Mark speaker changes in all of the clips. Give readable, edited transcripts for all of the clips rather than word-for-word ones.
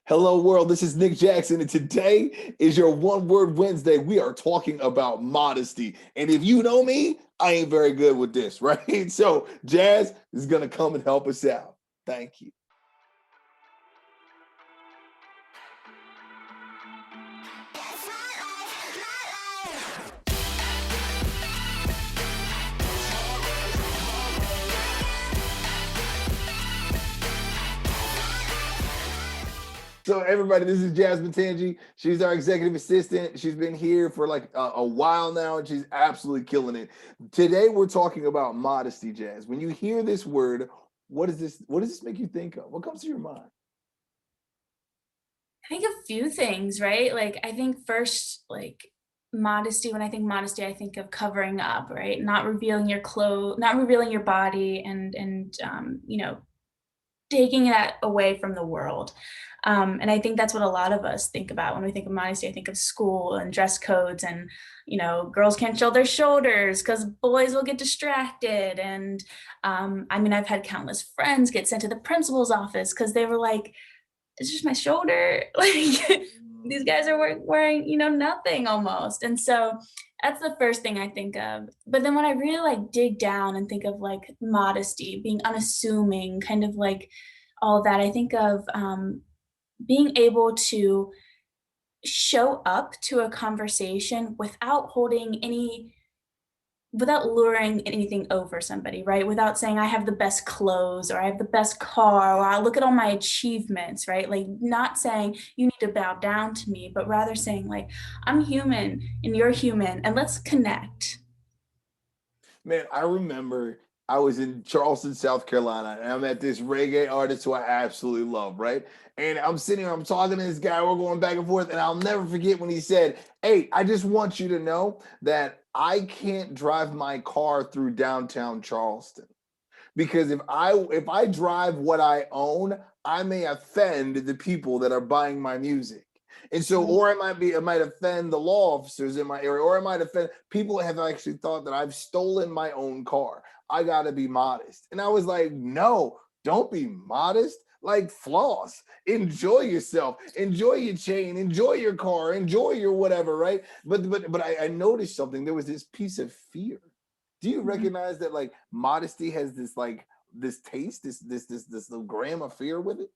Speaker 1: Hello, world. This is Nick Jackson, and today is your One Word Wednesday. We are talking about modesty. And if you know me, I ain't very good with this, right? So, Jazz is going to come and help us out. Thank you. So, everybody, this is Jasmine Tangi. She's our executive assistant. She's been here for like a while now, and she's absolutely killing it. Today, we're talking about modesty, Jazz. When you hear this word, what is this? What does this make you think of? What comes to your mind?
Speaker 2: I think a few things, right? Like, I think first, modesty, when I think modesty, I think of covering up, right? Not revealing your clothes, not revealing your body and taking that away from the world. And I think that's what a lot of us think about when we think of modesty. I think of school and dress codes and girls can't show their shoulders because boys will get distracted. And I've had countless friends get sent to the principal's office because they were like, it's just my shoulder. Like these guys are wearing nothing almost. And so that's the first thing I think of. But then when I really like dig down and think of like modesty, being unassuming, kind of like all of that, I think of being able to show up to a conversation without luring anything over somebody, right? Without saying I have the best clothes or I have the best car or I look at all my achievements, right? Like not saying you need to bow down to me, but rather saying like I'm human and you're human and let's connect.
Speaker 1: Man, I remember I was in Charleston, South Carolina, and I'm at this reggae artist who I absolutely love, right? And I'm sitting here, I'm talking to this guy, we're going back and forth, and I'll never forget when he said, "Hey, I just want you to know that I can't drive my car through downtown Charleston because if I drive what I own, I may offend the people that are buying my music. And so, or it might offend the law officers in my area, or it might offend people have actually thought that I've stolen my own car. I gotta be modest. And I was like, no, don't be modest. Like floss, enjoy yourself, enjoy your chain, enjoy your car, enjoy your whatever, right? But I noticed something. There was this piece of fear. Do you
Speaker 2: Mhm.
Speaker 1: recognize that like modesty has this like this taste, this little gram of fear with it?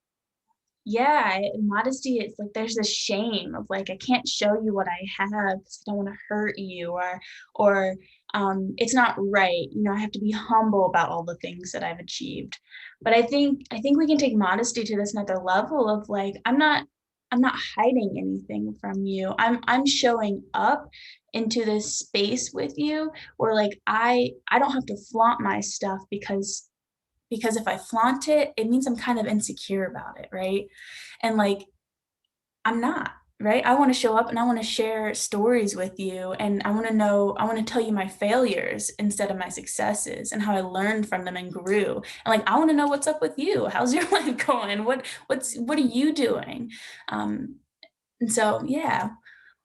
Speaker 2: Yeah, modesty is like there's this shame of like I can't show you what I have because I don't want to hurt you or it's not right. I have to be humble about all the things that I've achieved. But I think we can take modesty to this another level of like I'm not hiding anything from you. I'm showing up into this space with you where like I don't have to flaunt my stuff because if I flaunt it, it means I'm kind of insecure about it, right? And like, I'm not, right? I want to show up and I want to share stories with you. And I want to tell you my failures instead of my successes and how I learned from them and grew. And like, I want to know what's up with you. How's your life going? What are you doing? Um, and so, yeah,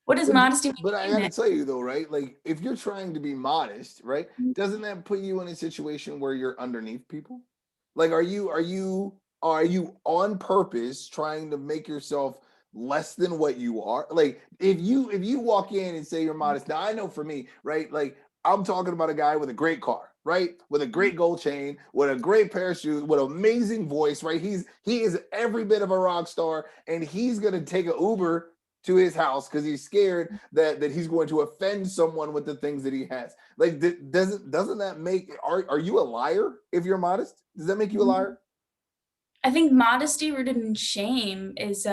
Speaker 2: what does
Speaker 1: But
Speaker 2: modesty
Speaker 1: but I
Speaker 2: mean to
Speaker 1: got
Speaker 2: you,
Speaker 1: to tell you though, right? Like if you're trying to be modest, right?
Speaker 2: Nick?
Speaker 1: Doesn't that put you in a situation where you're underneath people? Like are you on purpose trying to make yourself less than what you are? Like if you walk in and say you're modest. Now I know for me, right? Like I'm talking about a guy with a great car, right? With a great gold chain, with a great pair of shoes, with amazing voice, right? He is every bit of a rock star, and he's gonna take an Uber to his house because he's scared that he's going to offend someone with the things that he has. Like, doesn't that make are you a liar if you're modest? Does that make you a liar?
Speaker 2: I think modesty rooted in shame is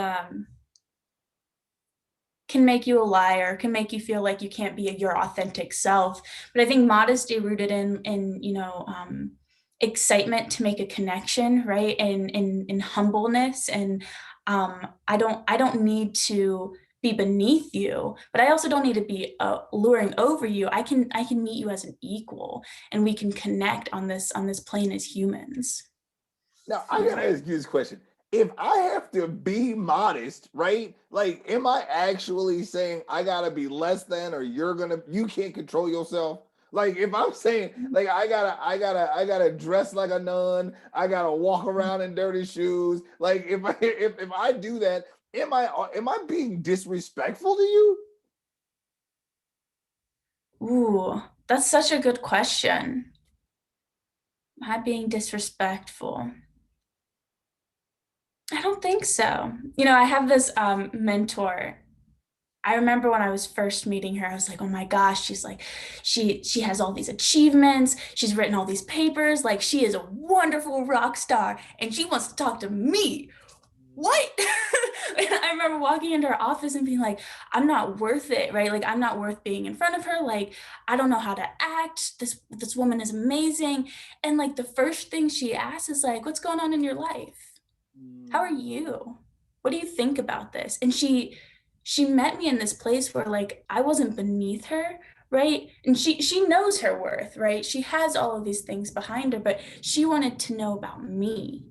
Speaker 2: can make you a liar, can make you feel like you can't be your authentic self. But I think modesty rooted in excitement to make a connection, right? And in humbleness. And I don't need to be beneath you, but I also don't need to be luring over you. I can meet you as an equal, and we can connect on this plane as humans.
Speaker 1: Now I gotta ask you this question. If I have to be modest, right? Like, am I actually saying I gotta be less than, or you can't control yourself? Like, if I'm saying like I gotta dress like a nun, I gotta walk around in dirty shoes. Like, if I do that, am I being disrespectful to you?
Speaker 2: Ooh, that's such a good question. Am I being disrespectful? I don't think so. I have this mentor. I remember when I was first meeting her, I was like, "Oh my gosh, she's like she has all these achievements. She's written all these papers. Like she is a wonderful rock star and she wants to talk to me." What? I remember walking into her office and being like, "I'm not worth it, right? Like I'm not worth being in front of her. Like I don't know how to act. This woman is amazing." And like the first thing she asks is like, "What's going on in your life? How are
Speaker 1: Mm.
Speaker 2: you? What do you think about this?" And she met me in this place where like I wasn't beneath her, right? And she knows her worth, right? She has all of these things behind her, but she wanted to know about me.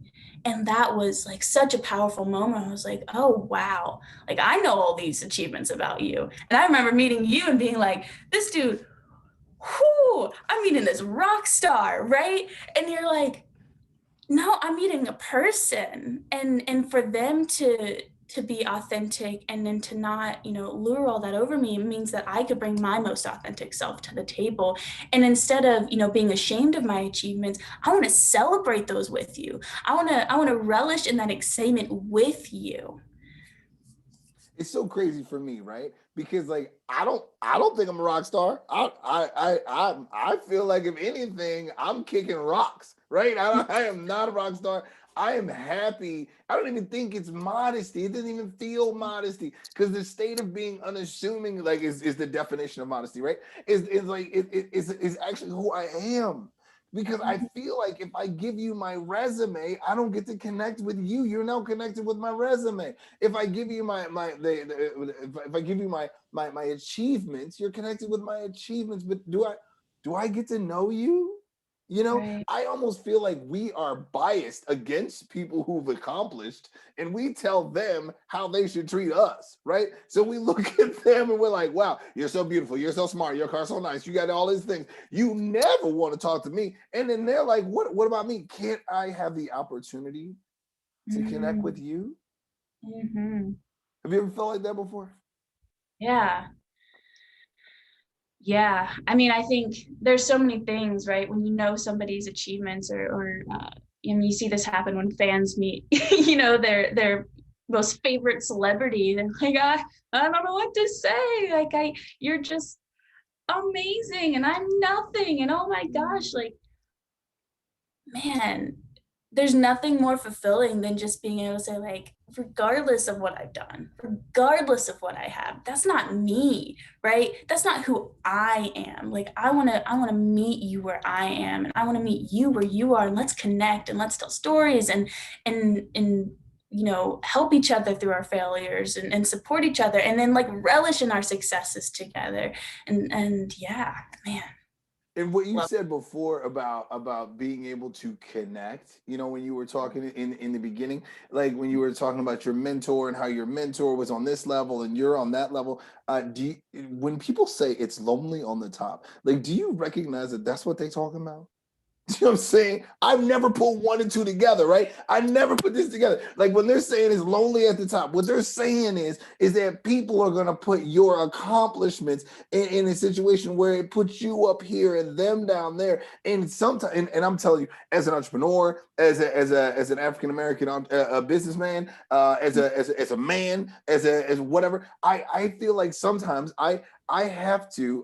Speaker 2: And that was like such a powerful moment. I was like, "Oh wow. Like I know all these achievements about you." And I remember meeting you and being like, "This dude, whoo, I'm meeting this rock star, right?" And you're like, no, I'm meeting a person, and for them to be authentic and then to not, lure all that over me means that I could bring my most authentic self to the table. And instead of, being ashamed of my achievements, I want to celebrate those with you. I want to relish in that excitement with you.
Speaker 1: It's so crazy for me, right? Because like I don't think I'm a rock star. I feel like if anything, I'm kicking rocks, right? I am not a rock star. I am happy. I don't even think it's modesty. It doesn't even feel modesty because the state of being unassuming, like, is the definition of modesty, right? Is like is actually who I am. Because I feel like if I give you my resume, I don't get to connect with you. You're now connected with my resume. If I give you if I give you my achievements, you're connected with my achievements. But do I get to know you?
Speaker 2: Right.
Speaker 1: I almost feel like we are biased against people who've accomplished, and we tell them how they should treat us, right? So we look at them and we're like, wow, you're so beautiful, you're so smart, your car's so nice, you got all these things. You never want to talk to me. And then they're like, what about me? Can't I have the opportunity to connect with
Speaker 2: Mm-hmm.
Speaker 1: you?
Speaker 2: Mm-hmm.
Speaker 1: Have you ever felt like that before?
Speaker 2: Yeah. Yeah, I mean, I think there's so many things, right? When you know somebody's achievements, or and you see this happen when fans meet, their most favorite celebrity. They're like, I don't know what to say. Like, you're just amazing, and I'm nothing. And oh my gosh, like, man, there's nothing more fulfilling than just being able to say, like, regardless of what I've done, regardless of what I have, that's not me, right? That's not who I am. Like, I want to meet you where I am, and I want to meet you where you are, and let's connect and let's tell stories and help each other through our failures and support each other and then like relish in our successes together. And yeah, man,
Speaker 1: And what you
Speaker 2: love.
Speaker 1: said before about being able to connect, when you were talking in the beginning, like when you were talking about your mentor and how your mentor was on this level and you're on that level, when people say it's lonely on the top, like, do you recognize that that's what they talking about? You know what I'm saying? I've never put one and two together, right? I never put this together. Like when they're saying it's lonely at the top, what they're saying is that people are gonna put your accomplishments in a situation where it puts you up here and them down there. And sometimes, and I'm telling you, as an entrepreneur, as an African American businessman, as a man, as whatever, I feel like sometimes I have to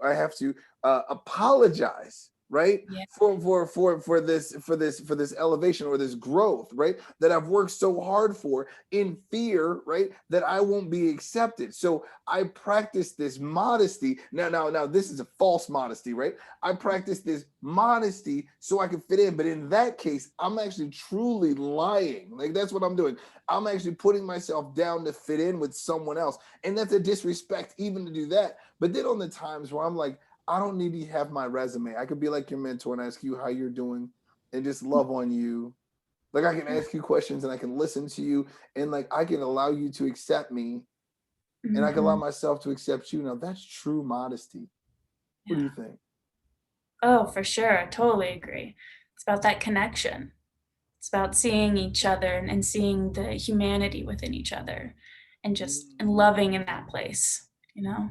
Speaker 1: apologize, right,
Speaker 2: Yeah.
Speaker 1: for this elevation or this growth, right, that I've worked so hard for, in fear, right, that I won't be accepted. So I practice this modesty. Now this is a false modesty, right? I practice this modesty so I can fit in, but in that case I'm actually truly lying. Like that's what I'm doing. I'm actually putting myself down to fit in with someone else, and that's a disrespect even to do that. But then on the times where I'm like, I don't need to have my resume. I could be like your mentor and ask you how you're doing and just love on you. Like I can ask you questions and I can listen to you, and like I can allow you to accept me and I can allow
Speaker 2: Mhm.
Speaker 1: myself to accept you. Now that's true modesty. What do you
Speaker 2: Yeah.
Speaker 1: think?
Speaker 2: Oh, for sure. I totally agree. It's about that connection. It's about seeing each other and seeing the humanity within each other. and just and loving in that place, you know?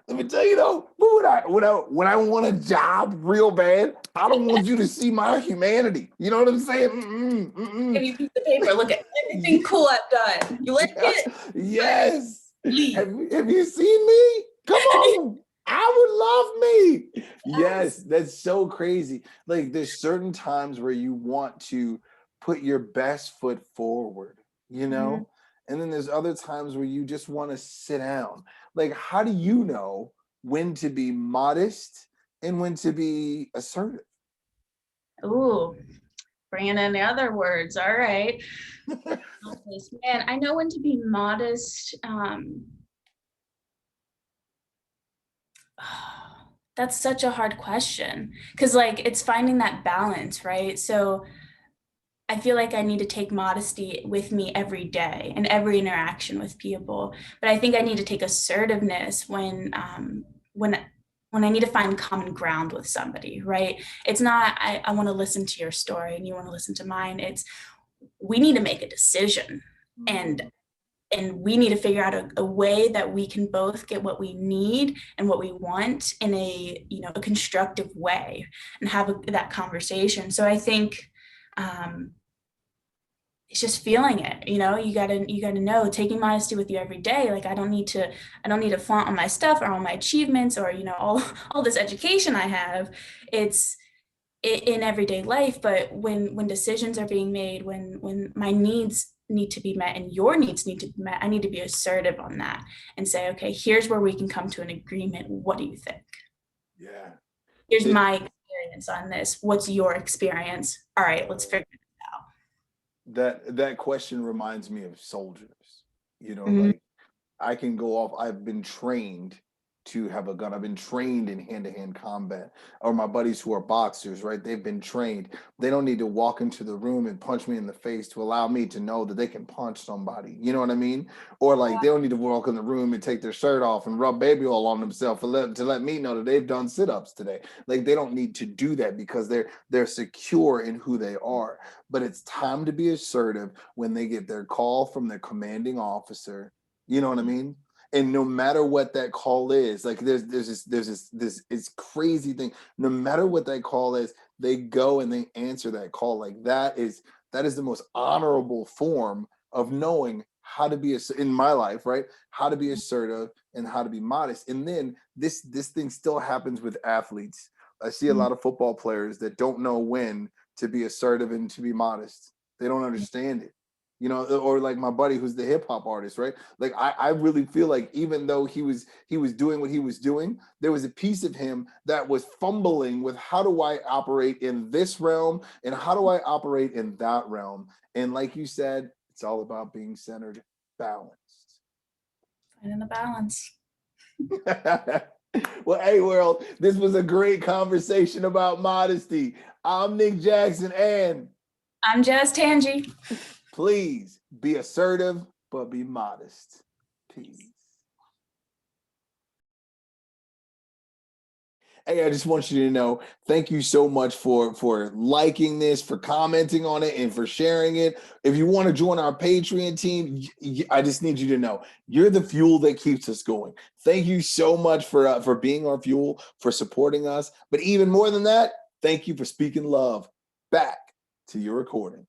Speaker 1: Let me tell you though, when I want a job real bad, I don't want you to see my humanity. You know what I'm saying?
Speaker 2: Give you a piece of paper, look at everything cool I've done. You like
Speaker 1: Yeah,
Speaker 2: it?
Speaker 1: yes.
Speaker 2: Leave.
Speaker 1: Have you seen me? Come on. I would love me. Yes,
Speaker 2: Yes.
Speaker 1: that's so crazy. Like there's certain times where you want to put your best foot forward, you
Speaker 2: Mhm.
Speaker 1: know? And then there's other times where you just want to sit down. Like how do you know when to be modest and when to be assertive?
Speaker 2: Ooh, bringing in the other words. All right. Modest. Man, I know when to be modest. That's such a hard question because, like, it's finding that balance, right? So I feel like I need to take modesty with me every day and every interaction with people. But I think I need to take assertiveness when when I need to find common ground with somebody, right? It's not I want to listen to your story and you want to listen to mine. It's we need to make a decision and
Speaker 1: Mhm.
Speaker 2: we need to figure out a way that we can both get what we need and what we want in a a constructive way and have that conversation. So I think um, it's just feeling it. You gotta know, taking modesty with you every day. Like I don't need to flaunt on my stuff or on my achievements or all this education I have. It's in everyday life, but when decisions are being made, when my needs need to be met and your needs need to be met, I need to be assertive on that and say, okay, here's where we can come to an agreement. What do you think?
Speaker 1: Yeah.
Speaker 2: Here's
Speaker 1: It
Speaker 2: my experience on this. What's your experience? All right, let's figure it out.
Speaker 1: that question reminds me of soldiers. You know,
Speaker 2: Mhm.
Speaker 1: like I can go off. I've been trained to have a gun. I've been trained in hand-to-hand combat. Or my buddies who are boxers, right? They've been trained. They don't need to walk into the room and punch me in the face to allow me to know that they can punch somebody. You know what I mean? Or like they don't need to walk in the room and take their shirt off and rub baby oil on themselves to let me know that they've done sit-ups today. Like they don't need to do that because they're secure in who they are. But it's time to be assertive when they get their call from their commanding officer. You know what I mean? And no matter what that call is, like there's this it's crazy thing. No matter what that call is, they go and they answer that call. Like that is the most honorable form of knowing how to be in my life, right? How to be assertive and how to be modest. And then this thing still happens with athletes. I see a
Speaker 2: Mhm.
Speaker 1: lot of football players that don't know when to be assertive and to be modest. They don't understand it. You know, or like my buddy who's the hip hop artist, right? Like I really feel like even though he was doing what he was doing, there was a piece of him that was fumbling with how do I operate in this realm and how do I operate in that realm. And like you said, it's all about being centered, balanced.
Speaker 2: Finding the balance.
Speaker 1: Well, hey world, this was a great conversation about modesty. I'm Nick Jackson, and
Speaker 2: I'm just Tangi.
Speaker 1: please be assertive, but be modest. Peace. Hey, I just want you to know, thank you so much for liking this, for commenting on it, and for sharing it. If you want to join our Patreon team, I just need you to know you're the fuel that keeps us going. Thank you so much for being our fuel, for supporting us. But even more than that, thank you for speaking love back to your recording.